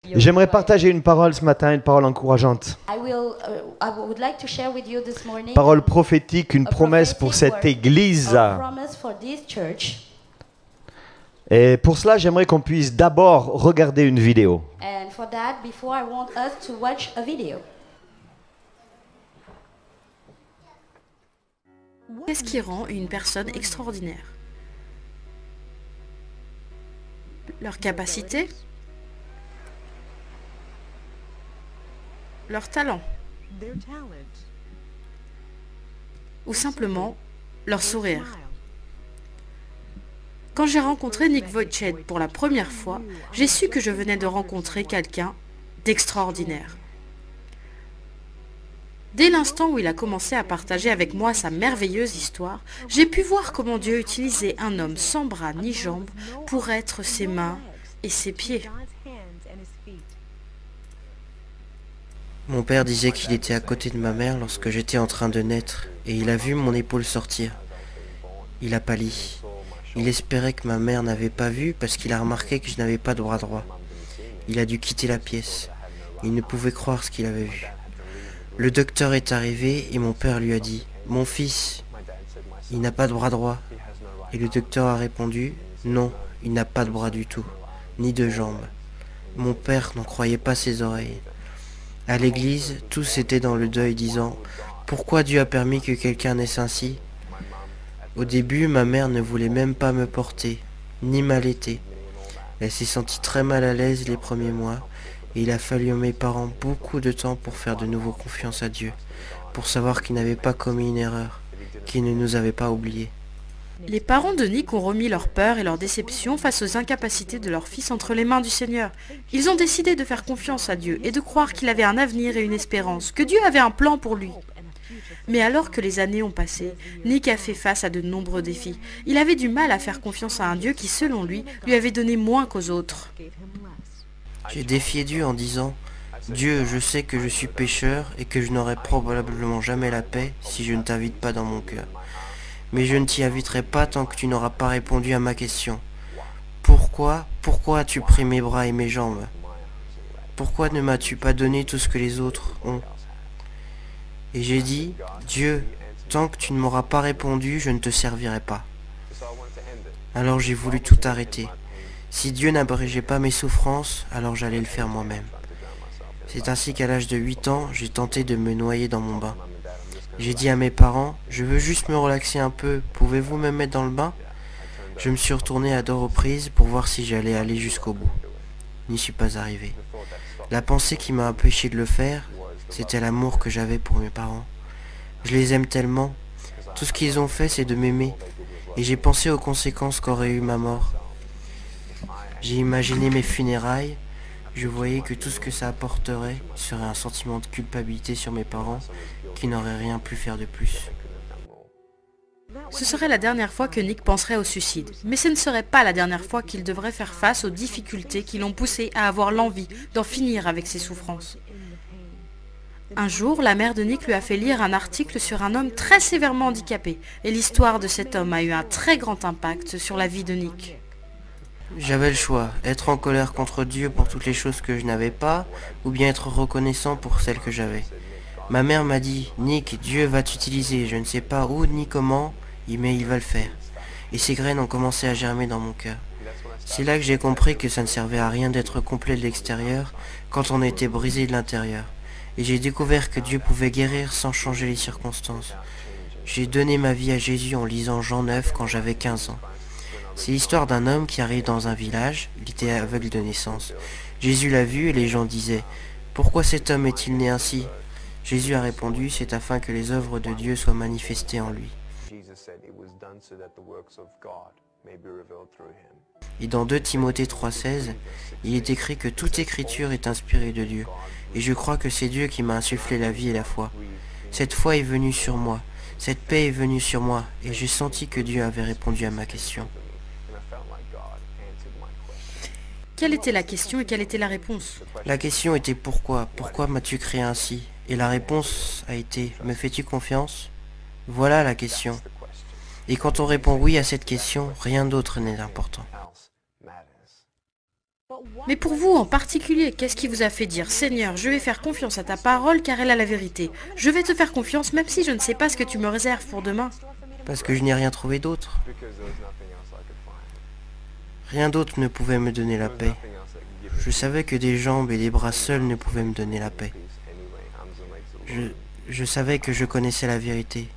J'aimerais partager une parole ce matin, une parole encourageante. I would like to share with you this morning Parole prophétique, une a promesse pour prophetic cette word, église. a promise for this church. Et pour cela, j'aimerais qu'on puisse d'abord regarder une vidéo. And for that, before I want us to watch a video. Qu'est-ce qui rend une personne extraordinaire? Leur capacité? Leur talent? Ou simplement leur sourire? Quand j'ai rencontré Nick Vujicic pour la première fois, j'ai su que je venais de rencontrer quelqu'un d'extraordinaire. Dès l'instant où il a commencé à partager avec moi sa merveilleuse histoire, j'ai pu voir comment Dieu utilisait un homme sans bras ni jambes pour être ses mains et ses pieds. Mon père disait qu'il était à côté de ma mère lorsque j'étais en train de naître et il a vu mon épaule sortir. Il a pâli. Il espérait que ma mère n'avait pas vu parce qu'il a remarqué que je n'avais pas de bras droit. Il a dû quitter la pièce. Il ne pouvait croire ce qu'il avait vu. Le docteur est arrivé et mon père lui a dit « Mon fils, il n'a pas de bras droit. » Et le docteur a répondu « Non, il n'a pas de bras du tout, ni de jambes. » Mon père n'en croyait pas ses oreilles. À l'église, tous étaient dans le deuil disant « Pourquoi Dieu a permis que quelqu'un naisse ainsi ?» Au début, ma mère ne voulait même pas me porter, ni m'allaiter. Elle s'est sentie très mal à l'aise les premiers mois, et il a fallu à mes parents beaucoup de temps pour faire de nouveau confiance à Dieu, pour savoir qu'il n'avait pas commis une erreur, qu'il ne nous avait pas oubliés. Les parents de Nick ont remis leur peur et leur déception face aux incapacités de leur fils entre les mains du Seigneur. Ils ont décidé de faire confiance à Dieu et de croire qu'il avait un avenir et une espérance, que Dieu avait un plan pour lui. Mais alors que les années ont passé, Nick a fait face à de nombreux défis. Il avait du mal à faire confiance à un Dieu qui, selon lui avait donné moins qu'aux autres. J'ai défié Dieu en disant « Dieu, je sais que je suis pécheur et que je n'aurai probablement jamais la paix si je ne t'invite pas dans mon cœur. Mais je ne t'y inviterai pas tant que tu n'auras pas répondu à ma question. Pourquoi as-tu pris mes bras et mes jambes? Pourquoi ne m'as-tu pas donné tout ce que les autres ont? Et j'ai dit, Dieu, tant que tu ne m'auras pas répondu, je ne te servirai pas. Alors j'ai voulu tout arrêter. Si Dieu n'abrégeait pas mes souffrances, alors j'allais le faire moi-même. C'est ainsi qu'à l'âge de 8 ans, j'ai tenté de me noyer dans mon bain. J'ai dit à mes parents, je veux juste me relaxer un peu, pouvez-vous me mettre dans le bain? Je me suis retourné à deux reprises pour voir si j'allais aller jusqu'au bout. N'y suis pas arrivé. La pensée qui m'a empêché de le faire, c'était l'amour que j'avais pour mes parents. Je les aime tellement. Tout ce qu'ils ont fait, c'est de m'aimer. Et j'ai pensé aux conséquences qu'aurait eu ma mort. J'ai imaginé mes funérailles. Je voyais que tout ce que ça apporterait serait un sentiment de culpabilité sur mes parents qui n'auraient rien pu faire de plus. Ce serait la dernière fois que Nick penserait au suicide, mais ce ne serait pas la dernière fois qu'il devrait faire face aux difficultés qui l'ont poussé à avoir l'envie d'en finir avec ses souffrances. Un jour, la mère de Nick lui a fait lire un article sur un homme très sévèrement handicapé, et l'histoire de cet homme a eu un très grand impact sur la vie de Nick. J'avais le choix, être en colère contre Dieu pour toutes les choses que je n'avais pas, ou bien être reconnaissant pour celles que j'avais. Ma mère m'a dit, Nick, Dieu va t'utiliser, je ne sais pas où ni comment, mais il va le faire. Et ces graines ont commencé à germer dans mon cœur. C'est là que j'ai compris que ça ne servait à rien d'être complet de l'extérieur quand on était brisé de l'intérieur. Et j'ai découvert que Dieu pouvait guérir sans changer les circonstances. J'ai donné ma vie à Jésus en lisant Jean 9 quand j'avais 15 ans. C'est l'histoire d'un homme qui arrive dans un village, il était aveugle de naissance. Jésus l'a vu et les gens disaient « Pourquoi cet homme est-il né ainsi ?» Jésus a répondu « C'est afin que les œuvres de Dieu soient manifestées en lui. » Et dans 2 Timothée 3,16, il est écrit que toute écriture est inspirée de Dieu. Et je crois que c'est Dieu qui m'a insufflé la vie et la foi. Cette foi est venue sur moi, cette paix est venue sur moi, et j'ai senti que Dieu avait répondu à ma question. Quelle était la question et quelle était la réponse? La question était pourquoi? Pourquoi m'as-tu créé ainsi? Et la réponse a été, me fais-tu confiance? Voilà la question. Et quand on répond oui à cette question, rien d'autre n'est important. Mais pour vous en particulier, qu'est-ce qui vous a fait dire « Seigneur, je vais faire confiance à ta parole car elle a la vérité. Je vais te faire confiance même si je ne sais pas ce que tu me réserves pour demain. » Parce que je n'ai rien trouvé d'autre. Rien d'autre ne pouvait me donner la paix. Je savais que des jambes et des bras seuls ne pouvaient me donner la paix. Je savais que je connaissais la vérité.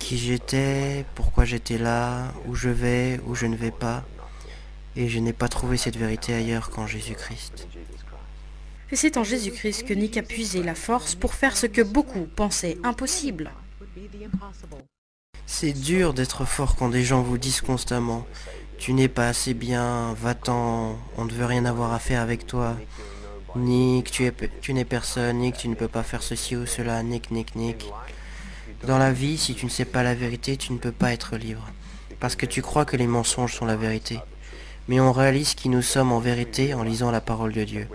Qui j'étais, pourquoi j'étais là, où je vais, où je ne vais pas. Et je n'ai pas trouvé cette vérité ailleurs qu'en Jésus-Christ. Et c'est en Jésus-Christ que Nick a puisé la force pour faire ce que beaucoup pensaient impossible. C'est dur d'être fort quand des gens vous disent constamment « Tu n'es pas assez bien, va-t'en, on ne veut rien avoir à faire avec toi. Nick, tu n'es personne, Nick, tu ne peux pas faire ceci ou cela, Nick, Nick, Nick. » Dans la vie, si tu ne sais pas la vérité, tu ne peux pas être libre. Parce que tu crois que les mensonges sont la vérité. Mais on réalise qui nous sommes en vérité en lisant la parole de Dieu.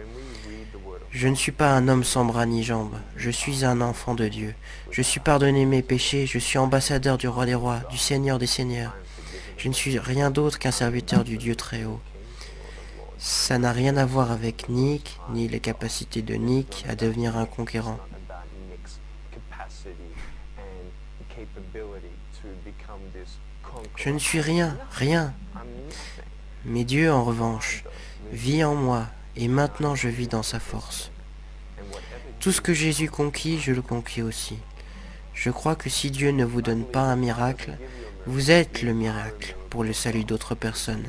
Je ne suis pas un homme sans bras ni jambes, je suis un enfant de Dieu. Je suis pardonné mes péchés, je suis ambassadeur du roi des rois, du Seigneur des seigneurs. Je ne suis rien d'autre qu'un serviteur du Dieu très haut. Ça n'a rien à voir avec Nick, ni les capacités de Nick à devenir un conquérant. Je ne suis rien. Mais Dieu, en revanche, vit en moi, et maintenant je vis dans sa force. Tout ce que Jésus conquit, je le conquis aussi. Je crois que si Dieu ne vous donne pas un miracle, vous êtes le miracle pour le salut d'autres personnes.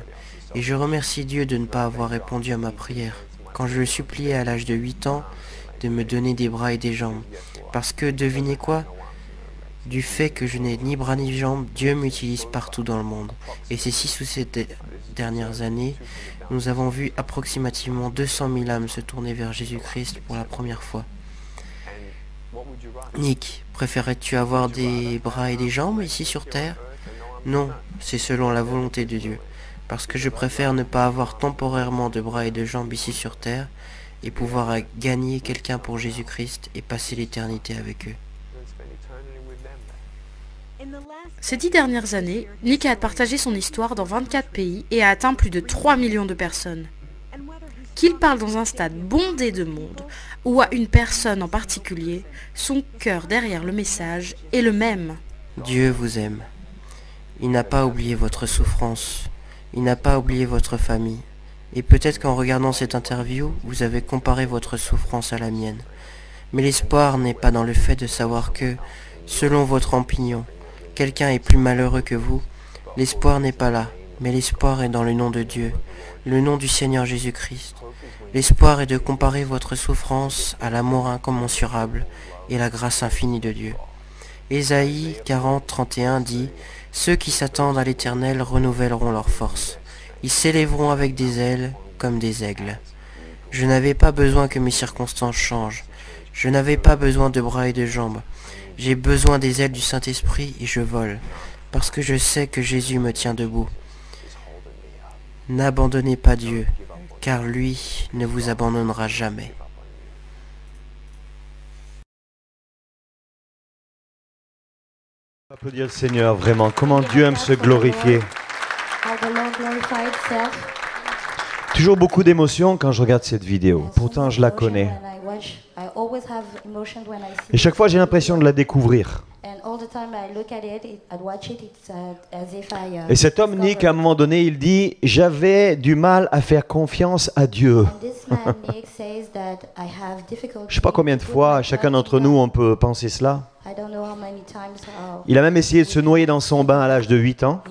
Et je remercie Dieu de ne pas avoir répondu à ma prière, quand je le suppliais à l'âge de 8 ans, de me donner des bras et des jambes. Parce que, devinez quoi ? Du fait que je n'ai ni bras ni jambes, Dieu m'utilise partout dans le monde. Et ces 6 ou 7 dernières années, nous avons vu approximativement 200 000 âmes se tourner vers Jésus-Christ pour la première fois. Nick, préférerais-tu avoir des bras et des jambes ici sur Terre ? Non, c'est selon la volonté de Dieu. Parce que je préfère ne pas avoir temporairement de bras et de jambes ici sur Terre et pouvoir gagner quelqu'un pour Jésus-Christ et passer l'éternité avec eux. Ces 10 dernières années, Nick a partagé son histoire dans 24 pays et a atteint plus de 3 millions de personnes. Qu'il parle dans un stade bondé de monde ou à une personne en particulier, son cœur derrière le message est le même. Dieu vous aime. Il n'a pas oublié votre souffrance. Il n'a pas oublié votre famille. Et peut-être qu'en regardant cette interview, vous avez comparé votre souffrance à la mienne. Mais l'espoir n'est pas dans le fait de savoir que, selon votre opinion, quelqu'un est plus malheureux que vous. L'espoir n'est pas là, mais l'espoir est dans le nom de Dieu, le nom du Seigneur Jésus-Christ. L'espoir est de comparer votre souffrance à l'amour incommensurable et la grâce infinie de Dieu. Ésaïe 40, 31 dit « Ceux qui s'attendent à l'Éternel renouvelleront leurs forces. Ils s'élèveront avec des ailes comme des aigles. » Je n'avais pas besoin que mes circonstances changent. Je n'avais pas besoin de bras et de jambes. J'ai besoin des ailes du Saint-Esprit et je vole, parce que je sais que Jésus me tient debout. N'abandonnez pas Dieu, car lui ne vous abandonnera jamais. Applaudir le Seigneur, vraiment. Comment Dieu aime se glorifier. How the Lord glorified itself. Toujours beaucoup d'émotions quand je regarde cette vidéo. Pourtant, je la connais. Et chaque fois, j'ai l'impression de la découvrir. Et cet homme, Nick, à un moment donné, il dit « J'avais du mal à faire confiance à Dieu. » Je ne sais pas combien de fois, chacun d'entre nous, on peut penser cela. Il a même essayé de se noyer dans son bain à l'âge de 8 ans.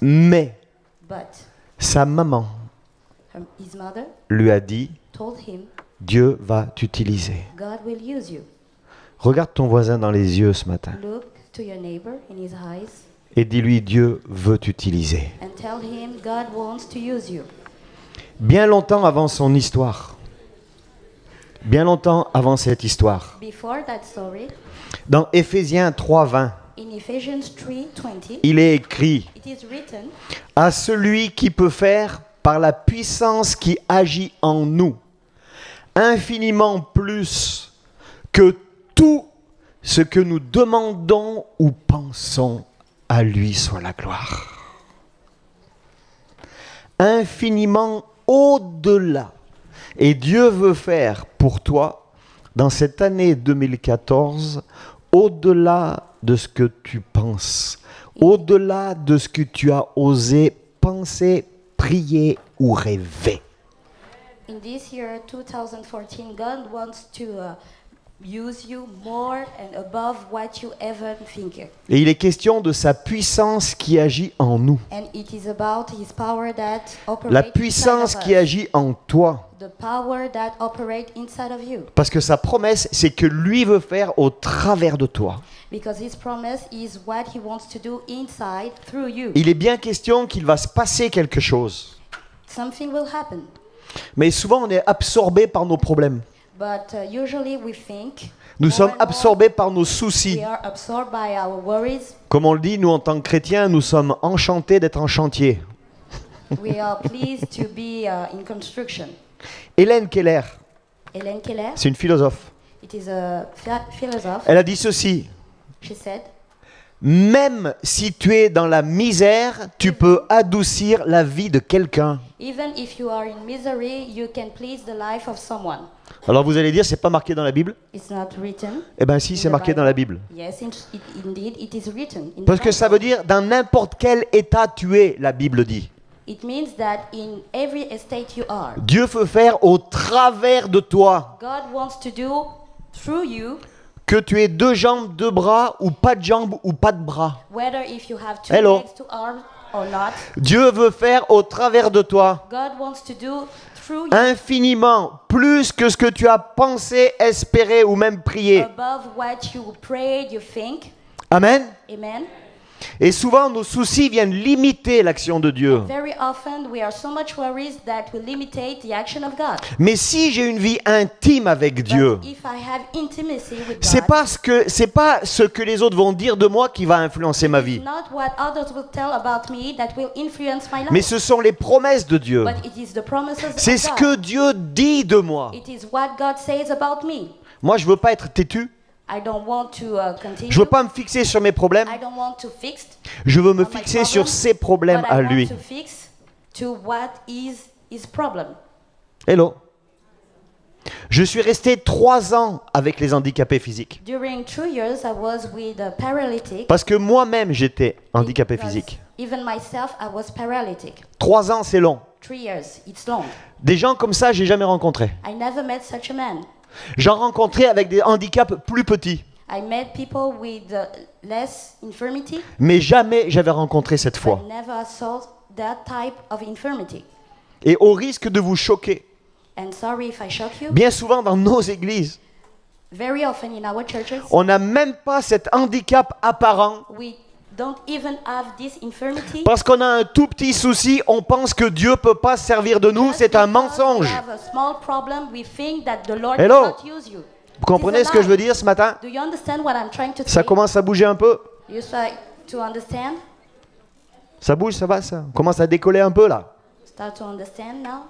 Mais sa maman lui a dit « Dieu va t'utiliser. » Regarde ton voisin dans les yeux ce matin et dis-lui « Dieu veut t'utiliser. » Bien longtemps avant son histoire, bien longtemps avant cette histoire, dans Éphésiens 3:20, il est écrit « À celui qui peut faire par la puissance qui agit en nous, infiniment plus que tout ce que nous demandons ou pensons. » À lui soit la gloire. Infiniment au-delà. Et Dieu veut faire pour toi, dans cette année 2014, au-delà de ce que tu penses, au-delà de ce que tu as osé penser, prier ou rêver. In this year, 2014, God wants to use you more and above what you ever think. Et il est question de sa puissance qui agit en nous. And it is about His power that operates La puissance inside of qui us. agit en toi. The power that operates inside of you. Parce que sa promesse, c'est que lui veut faire au travers de toi. Because His promise is what He wants to do inside through you. Il est bien question qu'il va se passer quelque chose. Something will happen. Mais souvent, on est absorbé par nos problèmes. But usually we think Nous more sommes and more absorbés par nos soucis. we are absorbed by our worries. Comme on le dit, nous, en tant que chrétiens, nous sommes enchantés d'être en chantier. We are pleased to be in construction. Hélène Keller, Hélène Keller, c'est une philosophe. it is a philosopher. Elle a dit ceci. She said, Même si tu es dans la misère, tu peux adoucir la vie de quelqu'un. even if you are in misery, you can please the life of someone. Alors vous allez dire, c'est pas marqué dans la Bible? It's not written. Eh bien si, c'est marqué dans la Bible. Yes, indeed, it is written. In the Parce que ça veut Bible. dire, dans n'importe quel état tu es, la Bible dit. It means that in every estate you are, Dieu veut faire au travers de toi. God wants to do through you, Que tu aies 2 jambes, 2 bras, ou pas de jambes, ou pas de bras. whether if you have two Hello. legs, 2 arms or not. Dieu veut faire au travers de toi. God wants to do through you Infiniment, plus que ce que tu as pensé, espéré ou même prié. above what you prayed, you think. Amen. Amen. Et souvent, nos soucis viennent limiter l'action de Dieu. Very often we are so much worried that we limitate the action of God. Mais si j'ai une vie intime avec Dieu, But if I have intimacy with c'est God, pas ce que les autres vont dire de moi qui va influencer ma vie. it's not what others will tell about me that will influence my life. Mais ce sont les promesses de Dieu. But it is the promises C'est of ce God. que Dieu dit de moi. It is what God says about me. Moi, je veux pas être têtu. I don't want to continue. Je veux pas me fixer sur mes problèmes. I don't want to fix. Je veux me on my fixer problem, sur ses problèmes but à I want lui. to fix to what is his problem. Hello. Je suis resté 3 ans avec les handicapés physiques. During 2 years, I was with a paralytic. Parce que moi-même, j'étais handicapé because physique. Even myself, I was paralytic. 3 ans, c'est long. 3 years, it's long. Des gens comme ça, j'ai jamais rencontré. I never met such a man. J'en rencontrais avec des handicaps plus petits. I met people with less infirmity, Mais jamais j'avais rencontré cette foi. but never saw that type of infirmity. Et au risque de vous choquer, And sorry if I shock you, bien souvent dans nos églises, very often in our churches, on n'a même pas cet handicap apparent. we don't even have this infirmity. Parce qu'on a un tout petit souci, on pense que Dieu ne peut pas se servir de nous. Just C'est un because mensonge. we have a small problem, we think that the Lord Hello. cannot use you. Vous comprenez ce que je veux dire ce matin? Do you understand what I'm trying to Ça say? commence à bouger un peu. You try to understand? Ça bouge, ça va, ça. On commence à décoller un peu là. Start to understand now?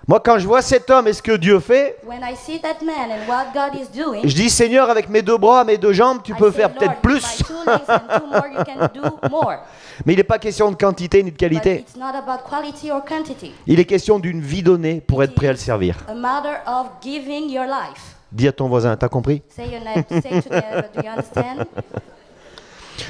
Moi, quand je vois cet homme et ce que Dieu fait, When I see that man and what God is doing, je dis Seigneur, avec mes 2 bras, mes 2 jambes, tu I peux say, faire Lord, peut-être with plus. my 2 legs and 2 more, you can do more. Mais il n'est pas question de quantité ni de But qualité. it's not about quality or quantity. Il est question d'une vie donnée pour être prêt à le servir. A matter of giving your life. Dis à ton voisin, t'as compris? Say together, do you understand?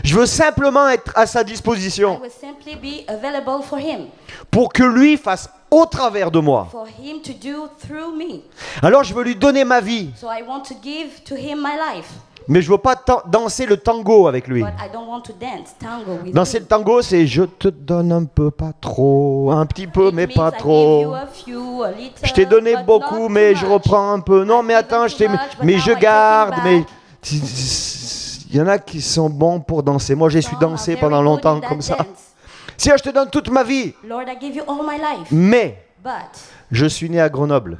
Je veux simplement être à sa I disposition will simply be available for him, pour que lui fasse au travers de moi. for him to do through me. Alors je veux lui donner ma vie, So I want to give to him my life, mais je veux pas danser le tango avec lui. but I don't want to dance tango with Danser him. le tango, c'est je te donne un peu, pas trop, un petit peu, It mais means pas I give trop. you a few, a little, Je t'ai donné but beaucoup, not mais too je much. reprends un peu. Non, I mais give attends, them je t'ai, too much, but mais now je I take garde. it Mais back. il y en a qui sont bons pour danser. Moi, j'ai su Some are danser very pendant good longtemps in that comme ça. dance. Si je te donne toute ma vie, Lord, I give you all my life, mais but je suis né à Grenoble.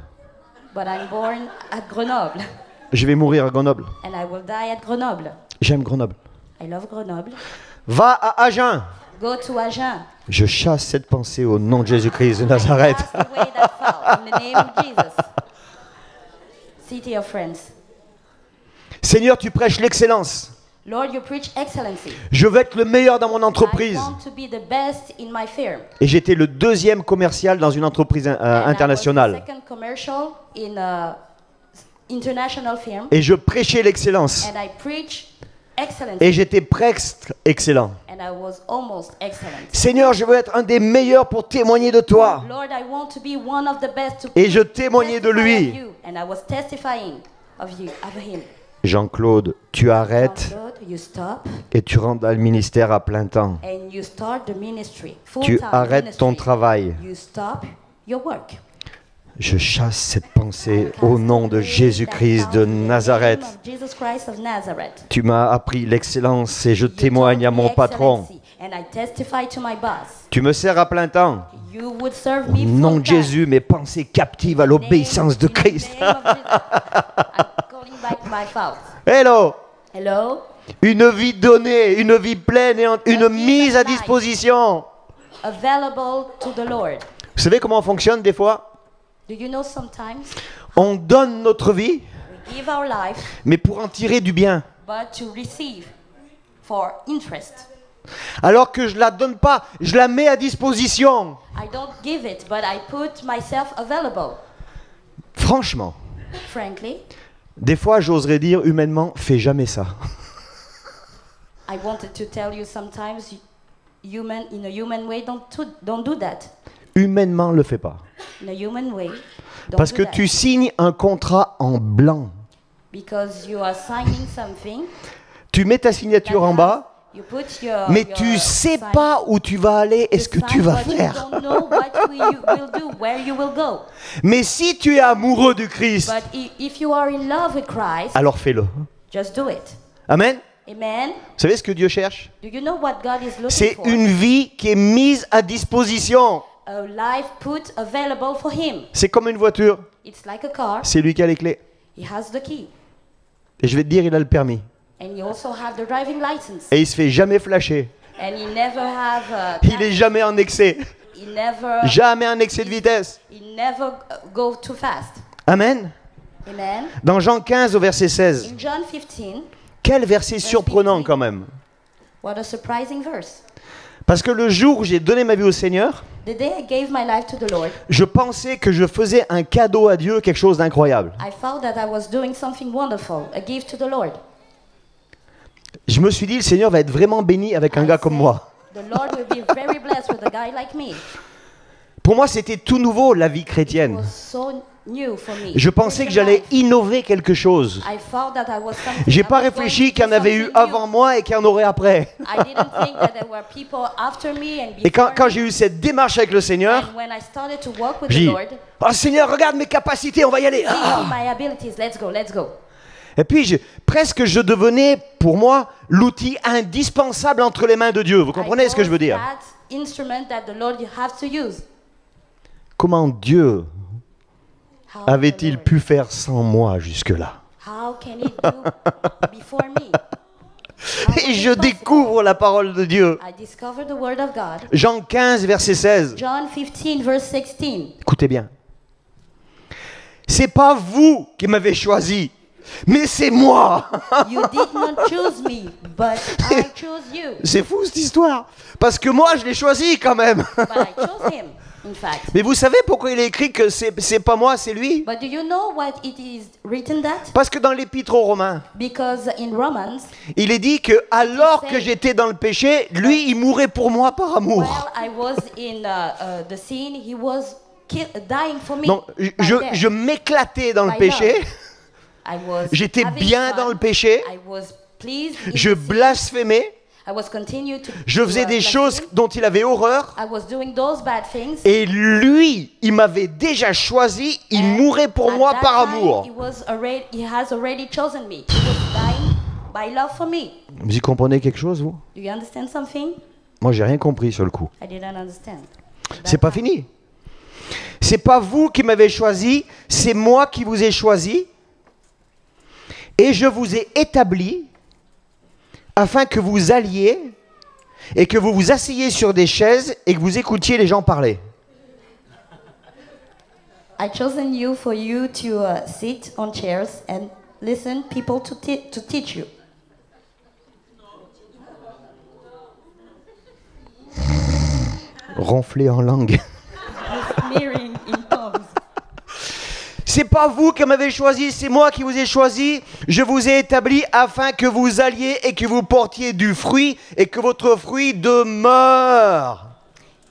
I'm born at Grenoble, Je vais mourir à Grenoble. and I will die at Grenoble. J'aime Grenoble. I love Grenoble. Va à Agen. Go to Agen. Je chasse cette pensée au nom de Jésus-Christ de Nazareth. Cast away that foul in the name of Jesus. City of France. Seigneur, tu prêches l'excellence. Lord, you preach excellency. Je veux être le meilleur dans mon I entreprise. want to be the best in my firm. Et j'étais le deuxième commercial dans une entreprise And I was the internationale. second commercial in a international firm. Et je prêchais l'excellence. And I preach excellence. Et j'étais presque excellent. And I was almost excellent. Seigneur, je veux être un des meilleurs pour témoigner de toi. Lord, I want to be one of the best to Et je témoignais de testify lui. of you. And I was testifying of you, of him. Jean-Claude, tu arrêtes Lord, you stop et tu rentres dans le ministère à plein temps. and you start the ministry. Tu Full-time arrêtes ton ministry. travail. You stop your work. Je chasse cette pensée au nom de Jésus-Christ de Nazareth. Jesus Christ of Nazareth. Tu m'as appris l'excellence et je You témoigne à taught me mon patron. excellency, and I testify to my boss. Tu me sers à plein temps. You would serve Au me nom de full-time. Jésus, mes pensées captives à l'obéissance de In the Christ. name of Jesus. I'm calling back my fault. Hello! Hello? Une vie donnée, une vie pleine et une mise à disposition. Available to the Lord. Vous savez comment on fonctionne des fois? Do you know sometimes On donne notre vie, we give our life, mais pour en tirer du bien. but to receive for interest? Alors que je la donne pas, je la mets à disposition. I don't give it, but I put myself available. Franchement, Frankly, des fois j'oserais dire humainement, fais jamais ça. I wanted to tell you sometimes, in a human way, don't do that. Humainement, le fais pas. In a human way, don't Parce do que that. tu signes un contrat en blanc. Because you are signing something. Tu mets ta signature en bas, You put your, mais your tu sais sign- pas où tu vas aller et you ce que sign, tu vas but faire. You don't know what you will do, where you will go. Mais si tu es amoureux du Christ, But if you are in love with Christ, alors fais-le. just do it. Amen. Amen. Vous savez ce que Dieu cherche? Do you know what God is looking C'est for? une vie qui est mise à disposition. A life put available for Him. C'est comme une voiture. It's like a car. C'est lui qui a les clés. He has the key, Et je vais te dire, il a le permis. and he also have the driving license. Et il se fait jamais flasher. And he never have. Il est jamais en excès. He never. Jamais en excès de vitesse. He never go too fast. Amen. Amen. Dans Jean 15 au verset 16. In John 15, Quel verset surprenant quand même. what a surprising verse. Parce que le jour où j'ai donné ma vie au Seigneur, The day I gave my life to the Lord, je pensais que je faisais un cadeau à Dieu, quelque chose d'incroyable. I felt that I was doing something wonderful, a gift to the Lord. Je me suis dit, le Seigneur va être vraiment béni avec un I gars comme said, moi. The Lord will be very blessed with a guy like me. Pour moi, c'était tout nouveau, la vie It chrétienne. was so new for me. Je pensais que j'allais innover quelque chose. I thought that I was something. J'ai I pas was going réfléchi to qu'il y en do avait eu something avant new. moi et qu'il y en aurait après. I didn't think that there were people after me and Et quand before j'ai me. eu cette démarche avec le Seigneur, And when I started to walk with j'ai the dit, Lord, oh Seigneur, regarde mes capacités, on va y aller. see Ah. my abilities. Let's go. Let's go. Et puis, presque je devenais, pour moi, l'outil indispensable entre les mains de Dieu. Vous comprenez I ce que je veux was dire? That instrument that the Lord you have to use. Comment Dieu How avait-il the Lord- pu faire sans moi jusque-là? How can He do before me? How was Et it je possible? découvre la parole de Dieu. I discovered the Word of God. Jean 15, verset 16. John 15, verse 16. Écoutez bien. C'est pas vous qui m'avez choisi, mais c'est moi. You did not choose me, but I chose you. C'est fou cette histoire. Parce que moi, je l'ai choisi quand même. But I chose him, in fact. Mais vous savez pourquoi il est écrit que c'est pas moi, c'est lui? But do you know what it is written that? Parce que dans l'épître aux Romains, Because in Romans, il est dit que alors que j'étais dans le péché, lui, il mourait pour moi par amour. while I was in the scene, he was dying for me. Donc, by je death. m'éclatais dans le By péché. love. I was J'étais having bien fun. dans le péché. I was pleased in Je the sin. blasphémais. I was continued to Je faisais des blaspheme. choses dont il avait horreur. I was doing those bad things. Et lui, il m'avait déjà choisi. Il And mourait pour at moi that par time, amour. He has already chosen me. He was dying by love for me. Vous y comprenez quelque chose, vous? Do you understand something? Moi, j'ai rien compris sur le coup. I didn't understand. C'est pas fini. C'est pas vous qui m'avez choisi, c'est moi qui vous ai choisi. Et je vous ai établi afin que vous alliez et que vous vous asseyez sur des chaises et que vous écoutiez les gens parler. I chosen you for you to sit on chairs and listen people to teach you. Ronfler en langue. smearing in tongues. C'est pas vous qui m'avez choisi, c'est moi qui vous ai choisi. Je vous ai établi afin que vous alliez et que vous portiez du fruit et que votre fruit demeure.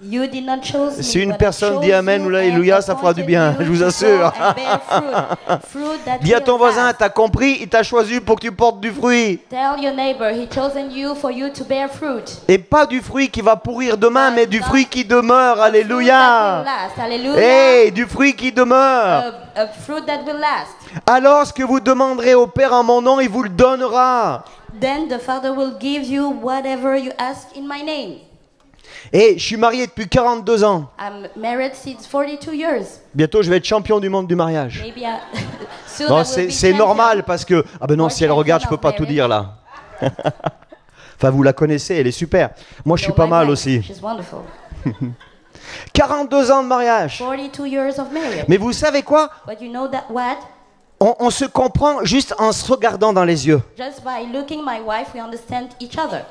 You did not choose me, Si une but I personne chose dit Amen you ou Alléluia, and ça fera du bien, appointed je vous you to assure. go and bear fruit. Fruit that Dis à will ton voisin, last. t'as compris, il t'a choisi pour que tu portes du fruit. Tell your neighbor, he chosen you for you to bear fruit. Et pas du fruit qui va pourrir demain, mais du non. fruit qui demeure. Fruit that will Alléluia. last. Hallelujah. Hey, du fruit qui demeure. A fruit that will last. Alors ce que vous demanderez au Père en mon nom, il vous le donnera. Then the Father will give you whatever you ask in my name. Et je suis marié depuis 42 ans. I'm married since 42 years. Bientôt, je vais être champion du monde du mariage. Maybe soon I Non, will c'est be c'est champion. normal parce que... Ah ben non, Or si elle regarde, je peux champion pas of tout dire là. Enfin, vous la connaissez, elle est super. Moi, je suis So pas my mal wife, aussi. She's wonderful. 42 ans de mariage. 42 years of marriage. Mais vous savez quoi? But you know that what? On se comprend juste en se regardant dans les yeux. Just by looking my wife, we understand each other.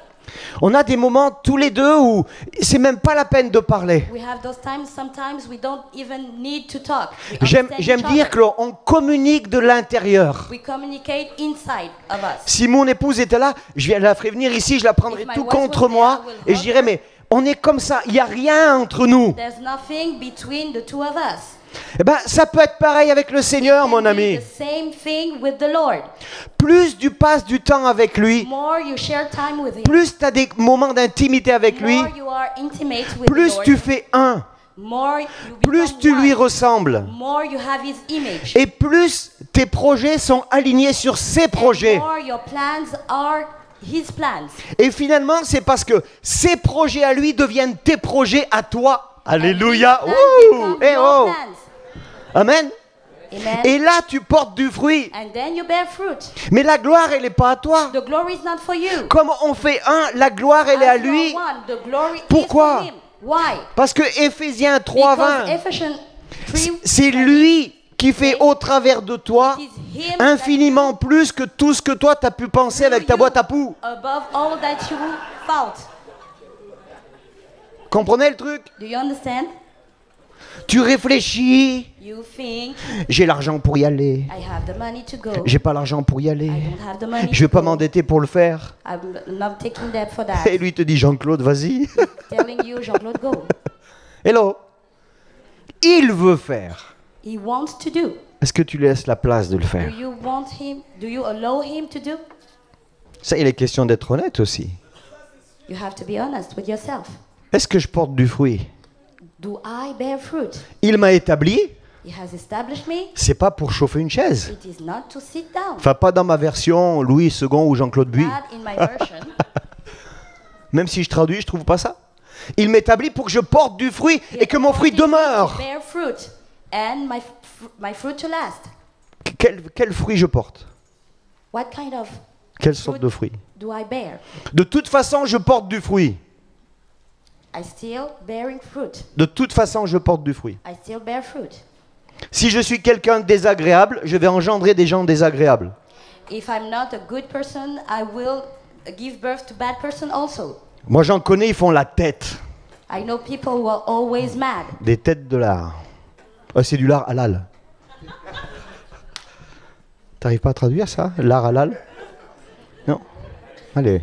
On a des moments tous les deux où c'est même pas la peine de parler. We have those times, sometimes we don't even need to talk. We J'aime understand each dire other. qu'on communique de l'intérieur. We communicate inside of us. Si mon épouse était là, je la ferais venir ici, je la prendrais If my tout wife contre was there, moi I will et je hug dirais mais on est comme ça, il n'y a rien entre nous. There's nothing between the two of us. Eh ben ça peut être pareil avec le Seigneur, It mon can be ami. the same thing with the Lord. Plus tu passes du temps avec lui, More you share time with Him, plus tu as des moments d'intimité avec lui, more you are intimate with plus the Lord, tu fais un, more you plus become tu lui one, ressembles. more you have His image, Et plus tes projets sont alignés sur ses projets. more your plans are His plans. Et finalement, c'est parce que ses projets à lui deviennent tes projets à toi. Alléluia. And His plans Ouh, become eh your oh. plans. Amen. Amen. Et là, tu portes du fruit. And then you bear fruit. Mais la gloire, elle n'est pas à toi. The glory is not for you. Comme on fait un, la gloire, elle est à As you lui. are one, the glory Pourquoi? is for Him. Why? Parce que Éphésiens 3, Because 20, Ephesians 3, c'est lui qui fait au travers de toi it is Him infiniment plus que tout ce que toi, tu as pu penser avec ta boîte à poux. above all that you thought. Comprenez le truc? Do you understand? Tu réfléchis. You think, J'ai l'argent pour y aller. I have the money to go. J'ai pas l'argent pour y aller. I don't have the money Je vais to pas go. m'endetter pour le faire. I'm not taking that for that. Et lui te dit Jean-Claude, vas-y. Telling you, Jean-Claude, go. Hello. Il veut faire. He wants to do. Est-ce que tu laisses la place de le Do faire? you want him? Do you allow him to do? Ça, il est question d'être honnête aussi. You have to be honest with yourself. Est-ce que je porte du fruit? Do I bear fruit? Il m'a établi. He has established me. C'est pas pour chauffer une chaise. It is not to sit down. Enfin, pas dans ma version Louis II ou Jean-Claude Buy. Not in my version. Même si je traduis, je trouve pas ça. Il m'établit pour que je porte du fruit et que mon fruit He appointed me demeure. to bear fruit and my fruit to last. Quel fruit je porte? What kind of Quelle sorte de fruit? do I bear? De toute façon, je porte du fruit. I still bearing fruit. De toute façon, je porte du fruit. I still bear fruit. Si je suis quelqu'un de désagréable, je vais engendrer des gens désagréables. If I'm not a good person, I will give birth to bad person also. Moi, j'en connais, ils font la tête. I know people who are always mad. Des têtes de lard. C'est du lard halal. T'arrives pas à traduire ça? Lard halal? Non. Allez.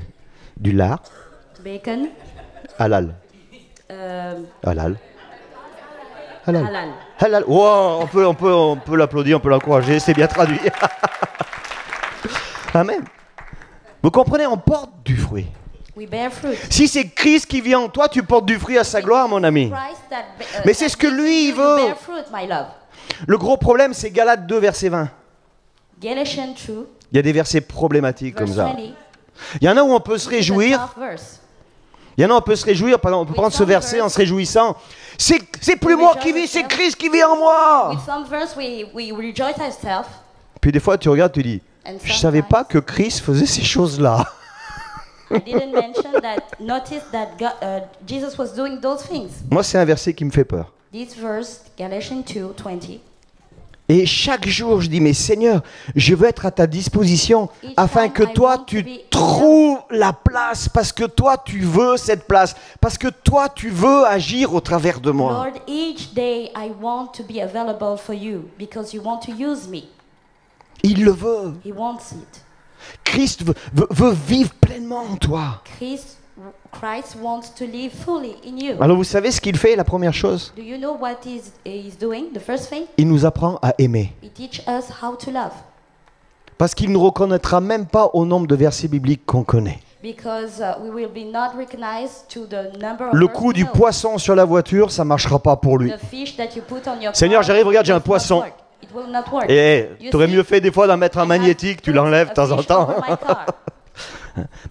Du lard Bacon. halal. Halal. Halal. Halal. Halal. Wow, on peut l'applaudir, on peut l'encourager, c'est bien traduit. Amen. Vous comprenez, on porte du fruit. We bear fruit. Si c'est Christ qui vit en toi, tu portes du fruit à sa gloire, mon ami. Christ that Mais c'est ce que lui, il you veut. bear fruit, my love. Le gros problème, c'est Galates 2, verset 20. Galatians 2, Il y a des versets problématiques comme verse ça. 20. Il y en a où on peut se It's a réjouir. tough verse. Il y en a où on peut se réjouir. Par exemple, on peut prendre ce verset en se réjouissant. C'est plus moi qui vis, c'est Christ qui vit en moi. With some verse, we rejoice ourselves. Puis des fois, tu regardes, tu dis, And je savais pas que Christ faisait ces choses-là. I didn't mention that. Notice that Jesus was doing those things. Moi, c'est un verset qui me fait peur. This verse, Galatians 2:20. Et chaque jour, je dis, mais Seigneur, je veux être à ta disposition Each afin time que I toi, want tu to be trouves la place, parce que toi, tu veux cette place, parce que toi, tu veux agir au travers de moi. Lord, each day I want to be available for you because you want to use me. Il le veut. He wants it. Christ veut vivre pleinement en toi. Christ wants to live fully in you. Alors vous savez ce qu'il fait, la première chose? Do you know what he's doing? The first thing? Il nous apprend à aimer. He teaches us how to love. Parce qu'il ne reconnaîtra même pas au nombre de versets bibliques qu'on connaît. Because we will be not recognized to the number of Le verses coup we du know. poisson sur la voiture, ça ne marchera pas pour lui. The fish that you put on your Seigneur, car j'arrive, regarde, j'ai un will not poisson. work. It will not work. Et You tu aurais see, mieux fait des fois d'en mettre un I magnétique, have tu put l'enlèves de a temps en fish temps. over my car.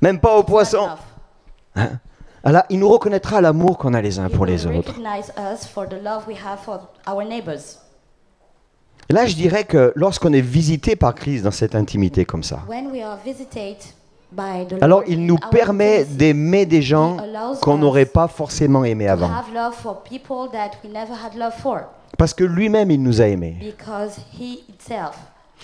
Même pas au It's not poisson. enough. Alors, il nous reconnaîtra l'amour qu'on a les uns He pour will les autres. recognize us for the love we have for our neighbors. Et là, je dirais que lorsqu'on est visité par Christ dans cette intimité comme ça, When we are visited by the alors Lord il in nous our permet intimacy, d'aimer des gens qu'on n'aurait pas forcément aimés to avant. have love for people that we never had love for, Parce que lui-même, il nous a aimés. because He Himself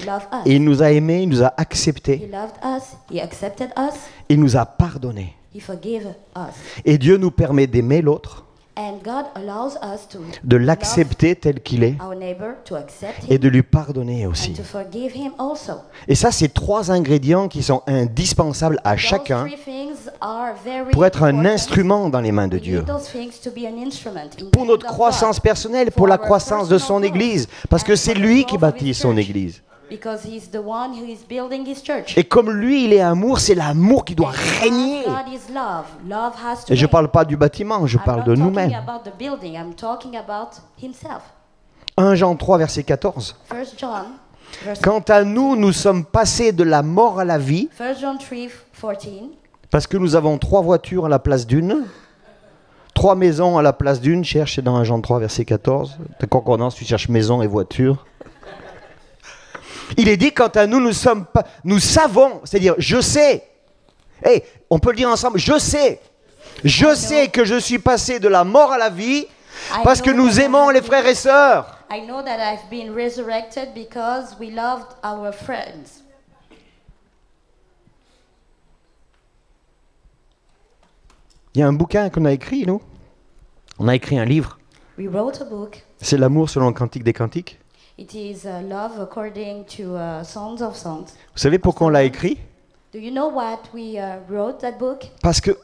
loved us. Et il nous a aimés, il nous a He acceptés, loved us. He accepted us. il nous a pardonnés. He forgave us. Et Dieu nous permet d'aimer l'autre, And God allows us to de love l'accepter tel qu'il est our neighbor, to accept et him, de lui pardonner and aussi. to forgive him also. Et ça, c'est trois ingrédients qui sont indispensables à Those chacun three things are very pour être un important. instrument dans les mains de We Dieu. need those things to be an instrument in the Pour hand notre of croissance God. personnelle, For pour la our croissance de son personal growth. Église, parce que And c'est for the lui growth qui of bâtit his son church. Église. Because he's the one who is building his church. Et comme lui, il est amour, c'est l'amour qui doit And régner. God is love. Love has to Et je ne reign. parle pas du bâtiment, je I'm parle not de talking nous-mêmes. about the building. I'm talking about himself. 1 Jean 3, verset 14. 1 John, verse Quant à nous, nous sommes passés de la mort à la vie, 1 John 3:14. parce que nous avons 3 voitures à la place d'une, 3 maisons à la place d'une. Cherche, c'est dans 1 Jean 3, verset 14. Ta concordance, tu cherches maison et voiture. Il est dit, quant à nous, nous savons, c'est-à-dire, je sais. Hey, on peut le dire ensemble, je sais que je suis passé de la mort à la vie, parce que nous aimons les frères et sœurs. I know that I've been resurrected because we loved our friends. Il y a un bouquin qu'on a écrit, nous. On a écrit un livre. We wrote a book. C'est l'amour selon le Cantique des Cantiques. It is love according to Songs of Songs. Vous savez pourquoi on l'a écrit? Do you know what we wrote that book? Parce que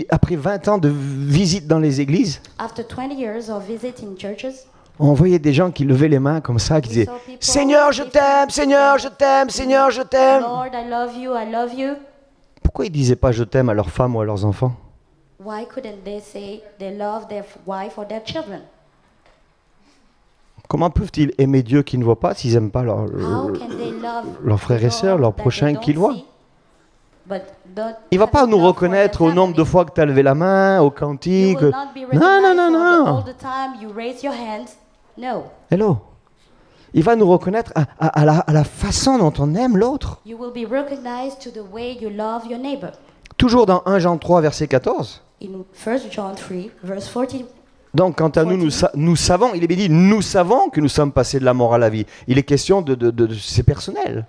après 20 ans de visite dans les églises, After 20 years of visit in churches, on voyait des gens qui levaient les mains comme ça, qui disaient « Seigneur, je t'aime, Seigneur, je t'aime, Seigneur, je t'aime ». Lord, I love you, I love you. Pourquoi ils ne disaient pas « je t'aime » à leurs femmes ou à leurs enfants? Why couldn't they say they love their wife or their children? Comment peuvent-ils aimer Dieu qu'ils ne voient pas s'ils n'aiment pas How can they love leurs frères et sœurs, leurs that they prochains don't qu'ils voient? see, but don't Il ne va have pas nous love for reconnaître their au nombre de family? fois que tu as levé la main, au You cantique. will not be Non, non, recognized non, for non. all the time you raise your hands. No. Hello. Il va nous reconnaître à la façon dont on aime l'autre. You will be recognized to the way you love your neighbor. Toujours dans 1 Jean 3, verset 14. In 1 John 3, verse 40, Donc, quant à nous, nous savons, il est bien dit, nous savons que nous sommes passés de la mort à la vie. Il est question c'est personnel.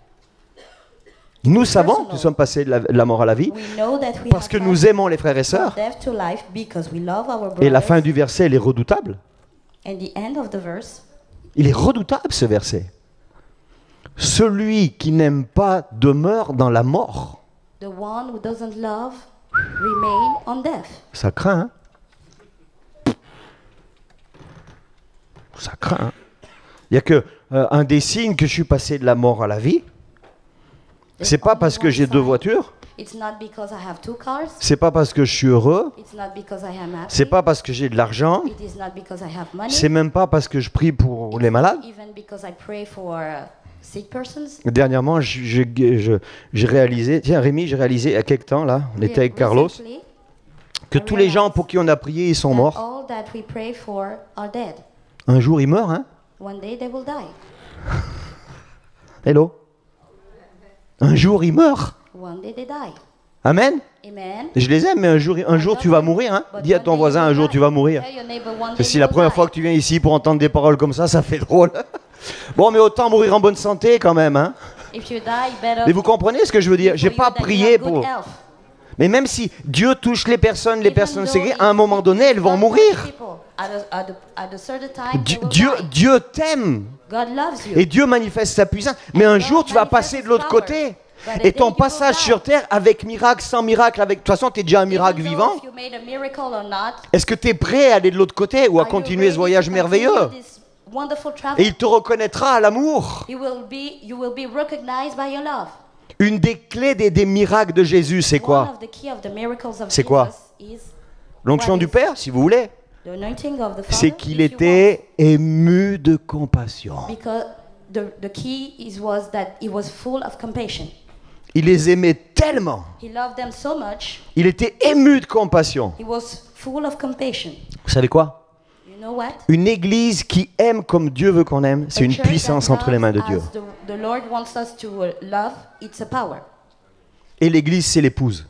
Nous savons que nous sommes passés de la mort à la vie we know that we parce que have nous passed aimons les frères et from sœurs. death to life because we love our brothers. Et la fin du verset, elle est redoutable. And the end of the verse, Il est redoutable, ce verset. Celui qui n'aime pas demeure dans la mort. the one who doesn't love remain on death. Ça craint, hein? Ça craint, hein? Il n'y a que un des signes que je suis passé de la mort à la vie. C'est pas parce que j'ai 2 voitures. It's not because I have 2 cars. C'est pas parce que je suis heureux. It's not because I am happy. C'est pas parce que j'ai de l'argent. It is not because I have money. C'est même pas parce que je prie pour les malades. Even because I pray for sick persons. Dernièrement, j'ai réalisé, tiens Rémi, j'ai réalisé il y a quelques temps, là, on était avec Carlos, Recently, que tous les gens pour qui on a prié, ils sont that morts. all that we pray for are dead. Un jour, ils meurent, hein? One day they will die. Hello? Un jour, ils meurent. One day they die. Amen? Amen. Je les aime, mais un jour tu vas mourir, hein? But Dis à one ton day voisin, you un will jour die. tu vas mourir. Tell your neighbor one day C'est si you la will première die. fois que tu viens ici pour entendre des paroles comme ça fait drôle. Bon, mais autant mourir en bonne santé quand même, hein. If you die, better. Mais vous comprenez ce que je veux dire? J'ai for you pas that you prié have good pour... health. Mais même si Dieu touche les personnes Even ségrégées, though à un if moment donné, elles vont God mourir. touches people, at a certain time, they will Dieu, die. Dieu t'aime. God loves you. Et Dieu manifeste sa puissance. Mais un jour, tu vas passer de l'autre côté. Et ton passage sur terre, avec miracle, sans miracle, avec... De toute façon, tu es déjà un miracle Even vivant. though if you made a miracle or not, Est-ce que tu es prêt à aller de l'autre côté ou à are you continuer ce ready voyage to merveilleux? continue this wonderful travel? Et il te reconnaîtra à l'amour. You will be recognized by your love. Une des clés des miracles de Jésus, c'est One quoi? of the key of the miracles of C'est quoi? Jesus is L'onction what du is Père, si vous voulez. the anointing of the Father. C'est qu'il if you était ému de compassion. want. Because the key was that he was full of compassion. Il les aimait tellement. He loved them so much. Il était ému de compassion. He was full of compassion. Vous savez quoi? You know what? Une église qui aime comme Dieu veut qu'on aime, c'est A une church puissance that entre les mains de loves Dieu. as the Lord wants us to love, it's a power. Et l'église, c'est l'épouse.